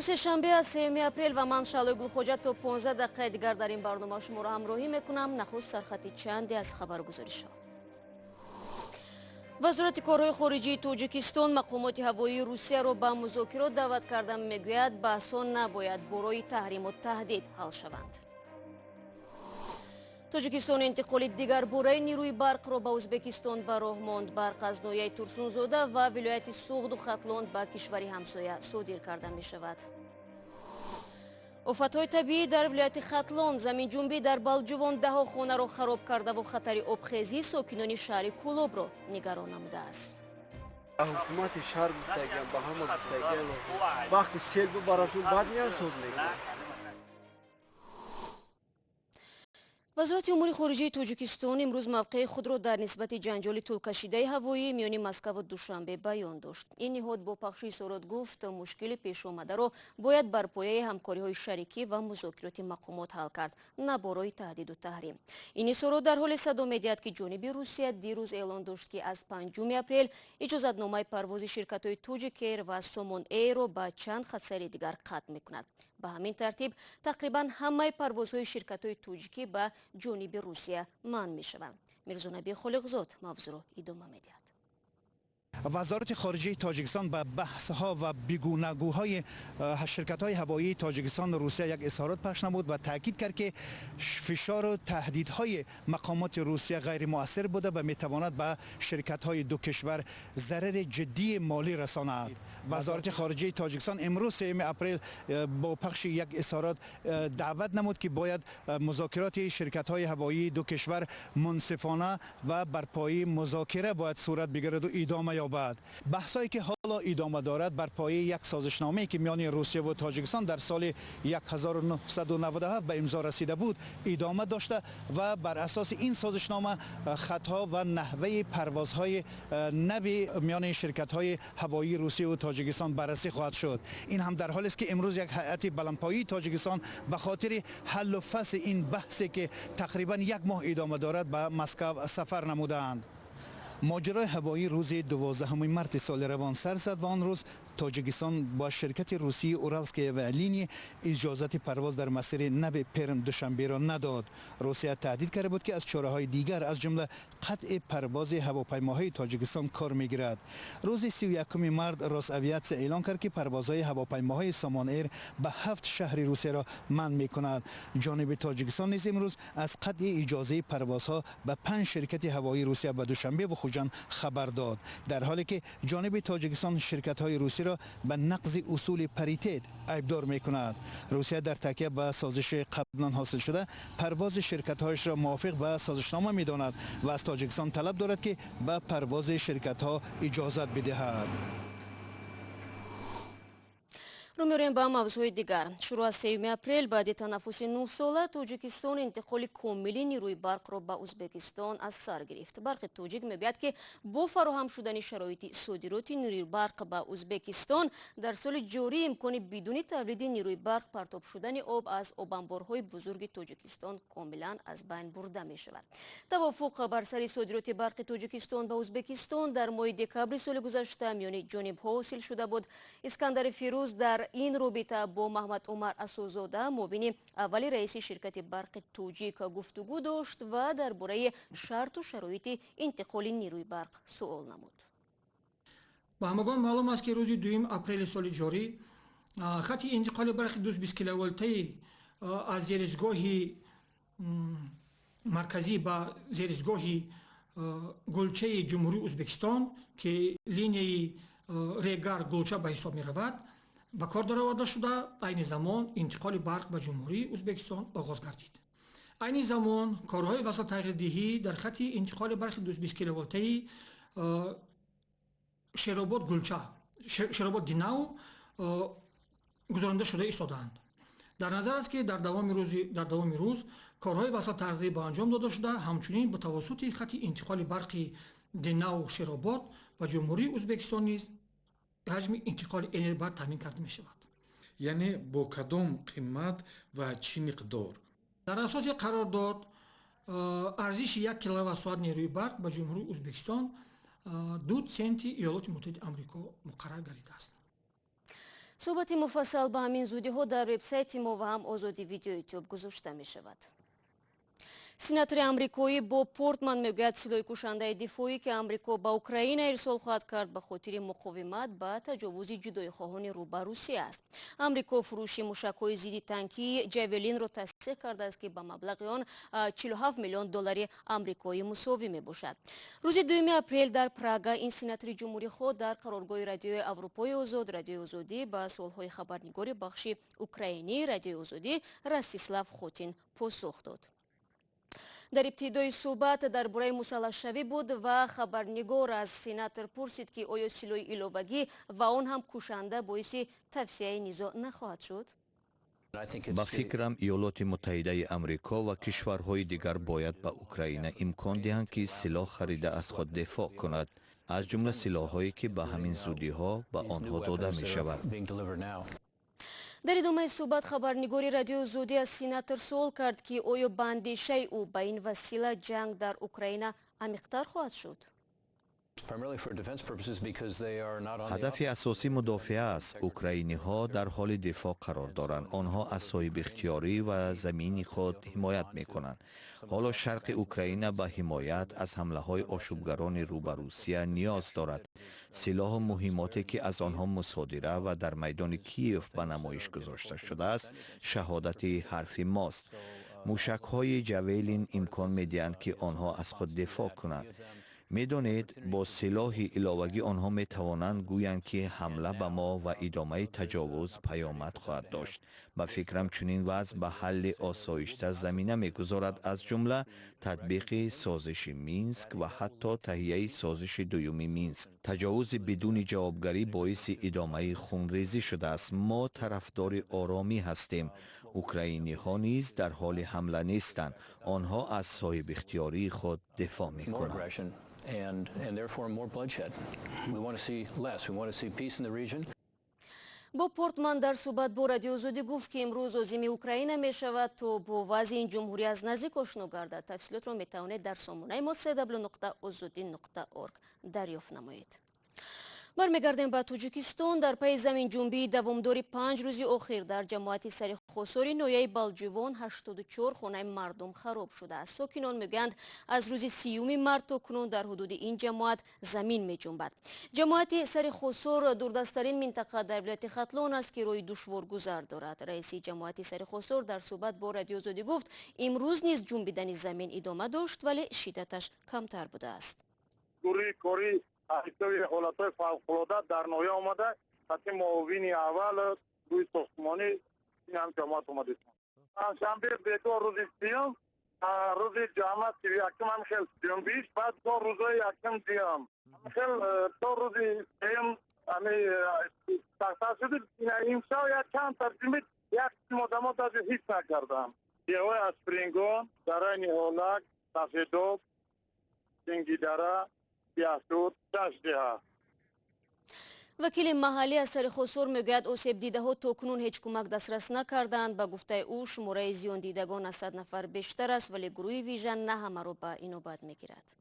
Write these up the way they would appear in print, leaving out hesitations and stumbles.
امروز سه‌شنبه است 3 اپریل و من شعله گلخوجه تا 15 دقیقه دیگر در این برنامه شما را همراهی میکنم. نخست سرخط چندی از خبرگزاری‌ها. وزارت کارهای خارجی تاجیکستان مقامات هوایی روسیه را به مذاکرات دعوت کرده، میگوید بحث‌ها نباید برای تحریم و تهدید حل شوند. تاجیکستان انتقال دیگر باره نیروی برق را به ازبکستان به راه ماند. برق از ناحیه ترسونزاده و ولایت سوغد و ختلان به کشور همسایه صادر کرده می شود. آفت‌های طبیعی در ولایت ختلان، زمین جنبی در بلجوان ده‌ها خانه را خراب کرده و خطر آبخیزی ساکنان شهر کولوب را نگران نموده است. حکومت شهر گفتگیم به همه گفتگیم وقتی سیل براشون بعد میان سوز میکنن. وزارت امور خارجه تاجیکستان امروز موقع خود را در نسبت جنجال طول‌کشیده هوایی میان مسکو و دوشنبه بیان داشت. این نهاد با پخش اظهارات گفت مشکل پیش آمده را باید بر پایه همکاری‌های شریکی و مذاکرات مقامات حل کرد، نه برای تهدید و تحریم. این اظهارات در حال صدا می‌دهد که جانب روسیه دیروز اعلان داشت که از 5 اپریل اجازتنامه پرواز شرکت‌های توجیک ایر و سومون ایر را به چند خط‌سیر دیگر ختم می‌کند. به همین ترتیب تقریبا همه پروازهای شرکت‌های توجیکی به جانب روسیه منع می‌شوند. میرزا نبی خالقزاد موضوع را ادامه می‌دهد. وزارت خارجه تاجیکستان به بحث‌ها و بیگونه‌گوهای شرکت‌های هوایی تاجیکستان و روسیه یک اظهارات پخش نمود و تاکید کرد که فشار و تهدیدهای مقامات روسیه غیر مؤثر بوده و می‌تواند به شرکت‌های دو کشور ضرر جدی مالی رساند. وزارت خارجه تاجیکستان امروز 3 اپریل با پخش یک اظهارات دعوت نمود که باید مذاکرات شرکت‌های هوایی دو کشور منصفانه و بر پایه مذاکره باید صورت بگیرد و ادامه یابد. بحثایی که حالا ادامه دارد بر پایه یک سازشنامه‌ای که میان روسیه و تاجیکستان در سال 1997 به امضا رسیده بود ادامه داشته و بر اساس این سازشنامه خطها و نحوه پروازهای نوی میان شرکت‌های هوایی روسیه و تاجیکستان بررسی خواهد شد. این هم در حالی است که امروز یک هیئت بلندپایه تاجیکستان به خاطر حل و فصل این بحثی که تقریبا یک ماه ادامه دارد به مسکو سفر نمودند. ماجرای هوایی روز 12 مارس سال روان سر زد و آن روز تاجیکستان با شرکت روسی اورالسکی و لینی اجازت پرواز در مسیر نو پرم دوشنبه را نداد. روسیه تهدید کرده بود که از چاره‌های دیگر از جمله قطع پرواز هواپیماهای تاجیکستان کار می‌گیرد. روز 31 مارس روس‌اویاتسیا اعلام کرد که پروازهای هواپیماهای سامان ایر به 7 شهر روسیه را منع می‌کند. جانب تاجیکستان نیز امروز از قطع اجازه پروازها به 5 شرکت هوایی روسیه به دوشنبه و خوجند خبر داد، در حالی که جانب تاجیکستان شرکت‌های روسی را به نقض اصول پریتیت عیبدار می‌کند. روسیه در تکیه به سازش قبلا حاصل شده پرواز شرکت‌هایش را موافق به سازشنامه می‌داند و از تاجیکستان طلب دارد که به پرواز شرکت‌ها اجازت بدهد. رو می‌ریم به موضوع دیگر. شروع از 3 اپریل بعد تنفس 9 ساله تاجیکستان انتقال کاملی نیروی برق را به ازبکستان از سر گرفت. برق تاجیک میگوید که با فراهم شدن شرایط صادرات نیروی برق به ازبکستان در سال جاری امکان بدون تولید نیروی برق پرتاب شدن آب از آب انبارهای بزرگ تاجیکستان کاملا از بین برده می شود. توافق بر سر صادرات برق تاجیکستان به ازبکستان در ماه دکمبر سال گذشته میان جانب‌ها حاصل شده بود. اسکندر فیروز در این رابطه با محمد عمر اسوزاده معاون اول رئیس شرکت برق توجیک گفتگو داشت و درباره شرط و شرایط انتقال نیروی برق سوال نمود. با همگان معلوم است که روز 2 اپریل سال جاری خط انتقال برق 220 کیلوولتی از زیرزگاه مرکزی به زیرزگاه گلچه جمهوری ازبکستان که لینیه ریگار گلچه به حساب می رود به کار درآورده شده. عین زمان انتقال برق به جمهوری ازبکستان آغاز گردید. عین زمان کارهای وصل تغییر دهی در خط انتقال برق 220 کیلوولتی شیراباد گلچه شیراباد دیناو گزارنده شده ایستادند. در نظر است که در دوام روز کارهای وصل تغییر به انجام داده شده. همچنین به توسط خط انتقال برق دیناو شیراباد و جمهوری ازبکستان نیز حجم انتقال انرژی باید تامین کرده می شود. یعنی با کدام قیمت و چی مقدار؟ در اساس قرارداد ارزش 1 کیلووات ساعت نیروی برق به جمهوری ازبکستان 2 سنت ایالات متحده آمریکا مقرر گردیده است. صحبت مفصل به همین زودی ها در وبسایت ما و هم آزادی ویدیو یوتیوب گذاشته می شود. سیناتور امریکایی بоб پورتمан میگوید سلاح کشنده دفاعی که امریکا به اوکراین ارسال خواهد کرد به خاطر مقاومت به تجاوز جدایی خواهان رو به روسیه است. امریکا فروش موشک‌های ضد تانکی جاولین را تصدیق کرده است که به مبلغ آن 47 میلیون دلار آمریکایی مساوی می باشد. روز 2 اپریل در پراگا این سیناتور جمهوری خود در قرارگاه رادیوی اروپای آزاد رادیو آزادی به سوال‌های خبرنگار بخش اوکراینی رادیو آزادی راستیسلاو خوتین پاسخ داد. در ابتدای صحبت درباره مسلح‌شوی بود و خبرنگار از سیناتور پرسید که آیا سلاح ایلاوگی و آن هم کشنده باعث توسعه نزاع نخواهد شد؟ با فکرم ایالات متحده امریکا و کشورهای دیگر باید به اوکراین امکان دهند که سلاح خریده از خود دفاع کند، از جمله سلاح‌هایی که به همین زودی‌ها به آنها داده می شود. در ادامه صحبت خبرنگاری رادیو آزادی از سیناتور سوال کرد که آیا به اندیشه او به این وسیله جنگ در اوکراین عمیق‌تر خواهد شد؟ هدف اساسی مدافعه است. اوکراینی ها در حال دفاع قرار دارند. آنها از صاحب اختیاری و زمین خود حمایت می کنند. حالا شرق اوکراین به حمایت از حمله های آشوبگران رو به روسیه نیاز دارد. سلاح و مهماتی که از آنها مصادره و در میدان کیف به نمایش گذاشته شده است شهادت حرف ماست. موشک های جاولین امکان می دهند که آنها از خود دفاع کنند. می‌دانید با سلاح ایلاوگی آنها می توانند گویند که حمله به ما و ادامه تجاوز پیامد خواهد داشت. به فکرم چنین وضع به حل آسایشته زمینه می‌گذارد، از جمله تطبیق سازش مینسک و حتی تهیه سازش دوم مینسک. تجاوز بدون جوابگری باعث ادامه خونریزی شده است. ما طرفدار آرامی هستیم. اوکراینی ها نیز در حال حمله نیستند. آنها از صاحب اختیاری خود دفاع می‌کنند. بоб پورتمан در صحبت با رادیو آزادی گفت که امروز عازم اوکراین می شود تا با وضع این جمهوری از نزدیک آشنا گردد. تفصیلات را می توانید در سامانه ما www.azadi.org دریافت نمایید. برمیگردیم به تاجیکستان. در پی زمین جنبی دوامدار 5 روز اخیر در جماعت سرخوساری نویه بالجوان 84 خانه مردم خراب شده است. ساکنان میگویند از روز 30 مارس تا کنون در حدود این جماعت زمین می جنبد. جماعت سرخوسار دوردستترین منطقه در ولایت ختلان است که روی دشوار گذر دارد. رئیس جماعت سرخوسار در صحبت با رادیو آزادی گفت امروز نیز جنبیدن زمین ادامه داشت ولی شدتش کمتر بوده است. احتوی حالتهای فوق‌العاده در نویه آمده حتی معاونی اول روی ساختمانی این هم جماعت آمده شنبه بیدار روز سیم روز جمعت که یکم هم خیل سیم بیش بعد دو روزای یکم دیم خیل دو روز سیم همی تخصیص شده امشا یک چند ترجمه یک مدامات از هیچ نکردم دیوای اسپرینگون دره نیهولک تفیدوب سنگی دره وکیل محلی از سرخوسار میگوید آسیب دیده ها تا کنون هیچ کمک دسترس نکردند. به گفته او شماره زیان دیدگان از 100 نفر بیشتر است ولی گروه ویژن نه همه را به این نوبت میگیرد.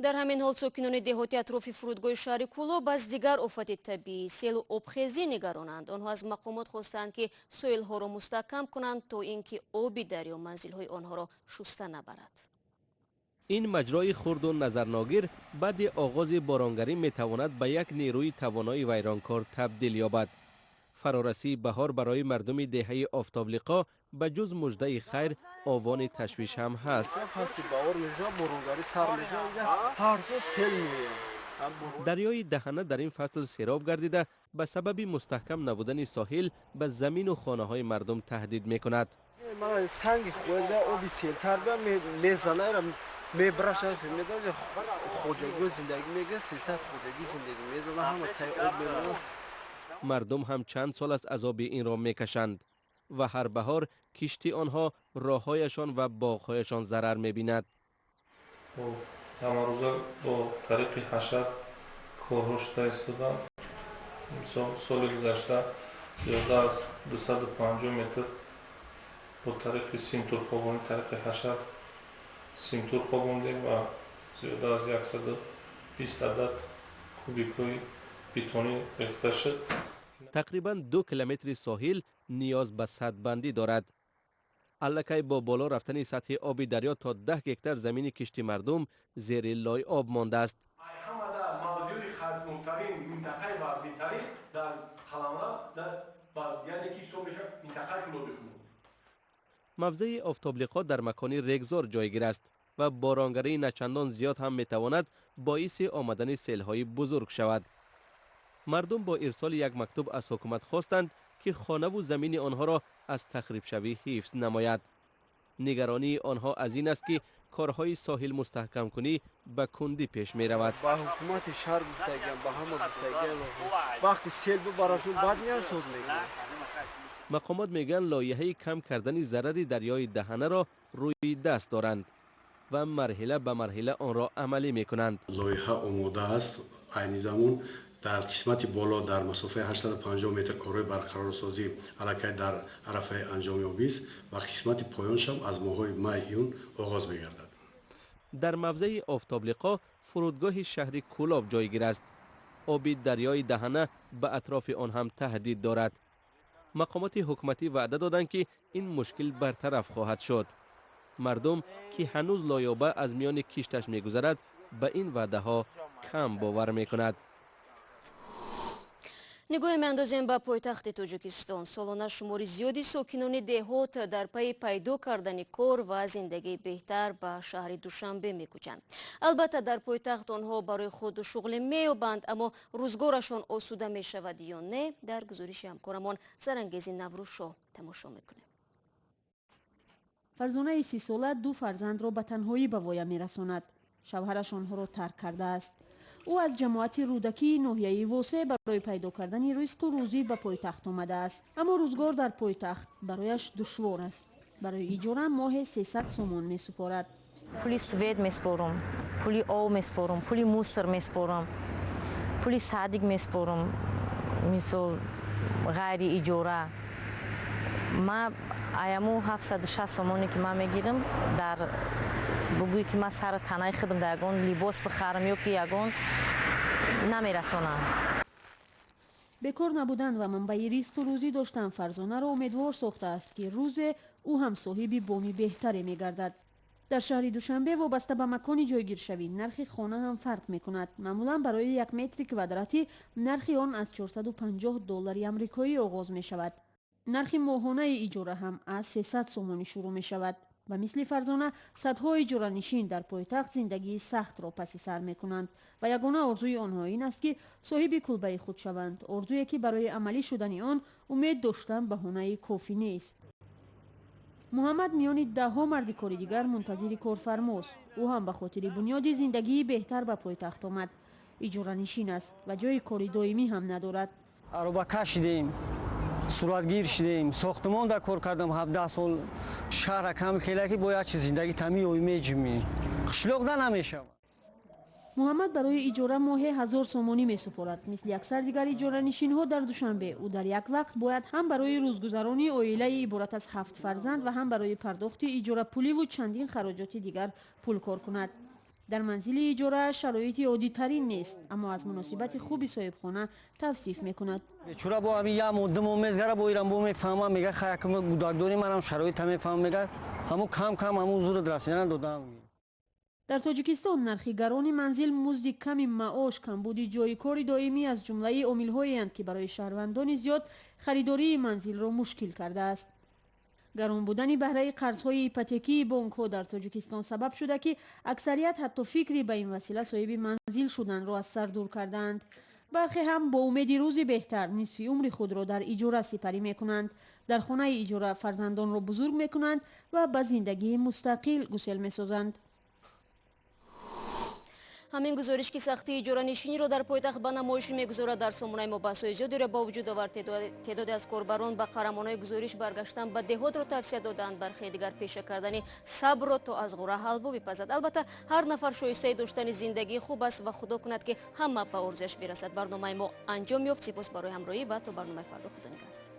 در همین حال ساکنان دهاتی اطراف فرودگاه شهر کولاب از دیگر آفت طبیعی سیل و آبخیزی نگرانند. آنها از مقامات خواستند که سیل ها را مستحکم کنند تا اینکه آب دریا منزل های آنها را شسته نبرد. این مجرای خرد و نظرناگیر بعد آغاز بارانگری میتواند به یک نیروی توانای ویرانکار تبدیل یابد. فرارسی بهار برای مردم دهه آفتابلیقا به جز مژده خیر آوان تشویش هم هست. دریای دهنه در این فصل سیراب گردیده به سبب مستحکم نبودن ساحل به زمین و خانه های مردم تهدید میکند. میبرشن میگه خودجوی زندگی میگه 300 خودگی زندگی میزنه همه تای آب میمونن. مردم هم چند سال است عذاب این را میکشند و هر بهار کشتی آنها راههایشان و باغهایشان ضرر میبیند. همه با طریق حشر کارها شده ایستادم. سال گذشته زیاده از 250 متر با طریق سیمتور خوابانی طریق حشر سیمتور خوابوندیم و زیاده از 120 عدد کوبیکوی بتونی ریخته شد. تقریبا 2 کیلومتر ساحل نیاز به سدبندی دارد. الکی با بالا رفتن سطح آب دریا تا 10 هکتار زمین کشتی مردم زیر لای آب مانده است. موضع آفتابلیقا در مکانی رگزار جایگیر است و بارانگری نچندان زیاد هم میتواند باعث آمدن سیل‌های بزرگ شود. مردم با ارسال یک مکتوب از حکومت خواستند که خانه و زمین آنها را از تخریب شوی حفظ نماید. نگرانی آنها از این است که کارهای ساحل مستحکم کنی به کندی پیش می رود. با حکومت شهر گفتگیم با همه گفتگیم وقتی سیل براشون بد میان سوز میکنن. مقامات میگن لایحه کم کردن ضرر دریای دهنه را روی دست دارند و مرحله به مرحله آن را عملی میکنند. لایحه آماده است. عین زمان در قسمت بالا در مسافه 850 متر کارهای برقرارسازی الکی در عرفه انجام یابی است و قسمت پایانش هم از ماه می ایون آغاز می‌گردد. در موضع آفتابلیقا فرودگاه شهر کولاب جایگیر است. آب دریای دهنه به اطراف آن هم تهدید دارد. مقامات حکومتی وعده دادند که این مشکل برطرف خواهد شد. مردم که هنوز لایابه از میان کشتش می‌گذرد به این وعده ها کم باور می‌کند. نگاه می‌اندازیم به پایتخت تاجیکستان. سالانه شماری زیادی ساکنان دهات در پی پیدا کردن کار و زندگی بهتر به شهر دوشنبه می‌کوچند. البته در پایتخت آنها برای خود شغل می‌یابند، اما روزگارشان آسوده می‌شود یا نه؟ در گزارش همکارمان زرانگیز نوروزشاه تماشا می‌کنیم. فرزانه 30 ساله 2 فرزند را به تنهایی به وایم می‌رساند. شوهرش آنها را ترک کرده است. او از جماعت رودکی ناحیه واسه برای پیدا کردن ریسک و روزی به پایتخت آمده است، اما روزگار در پایتخت برایش دشوار است. برای اجاره ماه 300 سومون می سپارد. پولی سوید می سپارم، پولی آب می سپارم، پولی موسر می سپارم، پولی صادق می سپارم، مثل غیر اجاره. ما ایامو 760 سومونی که ما میگیرم در بگویی که من سر تنهای خودم در یگان لباس بخرم یا که یگان نمیرسانم. بکار نبودن و منبع ریسک و روزی داشتن فرزانه را امیدوار ساخته است که روز او هم صاحب بامی بهتری میگردد. در شهر دوشنبه وابسته به مکان جایگیر شوی نرخ خانه هم فرق میکند. معمولا برای 1 متر کوادراتی نرخ آن از 450 دلار آمریکایی آغاز می شود. نرخ ماهانه اجاره هم از 300 سومانی شروع می شود. و مثل فرزانه صدها اجاره نشین در پایتخت زندگی سخت را پس سر می کنند و یگانه آرزوی آنها این است که صاحب کلبه خود شوند. آرزویی که برای عملی شدن آن امید داشتن بهانه کافی نیست. محمد میان 10 مرد کاری دیگر منتظر کارفرماست. او هم به خاطر بنیاد زندگی بهتر به پایتخت آمد. اجاره نشین است و جای کاری دائمی هم ندارد. عروبکه شدیم، صورتگیر شدیم، ساختمان در کار کردم 17 سال. شهر کم خیلی که باید چه زندگی تمی و میجمی قشلوق نمیشه. محمد برای اجاره ماه 1000 سومانی می سپارد. مثل اکثر دیگر اجاره نشین ها در دوشنبه او در یک وقت باید هم برای روزگذرانی عائله عبارت از 7 فرزند و هم برای پرداخت اجاره پولی و چندین خراجات دیگر پول کار کند. در منزل اجاره شرایط عادی ترین نیست، اما از مناسبت خوبی صاحب خانه توصیف میکند. چرا با همین یا مدام میزگره با ایران با میفهمم میگه خیلی گوداگداری منم شرایط میفهمم میگه همو کم همو زور رسیدن دادم. در تاجیکستان نرخیگران منزل مزد کمی معاش، کمبود جای کار دائمی از جمله عامل‌هایی اند که برای شهروندان زیاد خریداری منزل را مشکل کرده است. گران بودن بهره قرض‌های ایپاتیکی بانک‌ها در تاجیکستان سبب شده که اکثریت حتی فکری به این وسیله صاحب منزل شدن را از سر دور کردند. برخی هم با امید روزی بهتر نصف عمر خود را در اجاره سپری می‌کنند. در خانه اجاره فرزندان را بزرگ می‌کنند و به زندگی مستقل گسل می‌سازند. همین گزارش که سختی اجاره نشینی را در پایتخت به نمایش میگذارد در سامانه ما بحث‌های زیادی را با وجود آورد. تعدادی از کاربران به قهرمانای گزارش برگشتن به دهات را توصیه دادند. برخی دیگر پیشه کردن صبر را تا از غره حلوا بپزد. البته هر نفر شایسته داشتن زندگی خوب است و خدا کند که همه به ارزش برسد. برنامه ما انجام یافت. سپاس برای همراهی و تا برنامه فردا خدا نگهدار.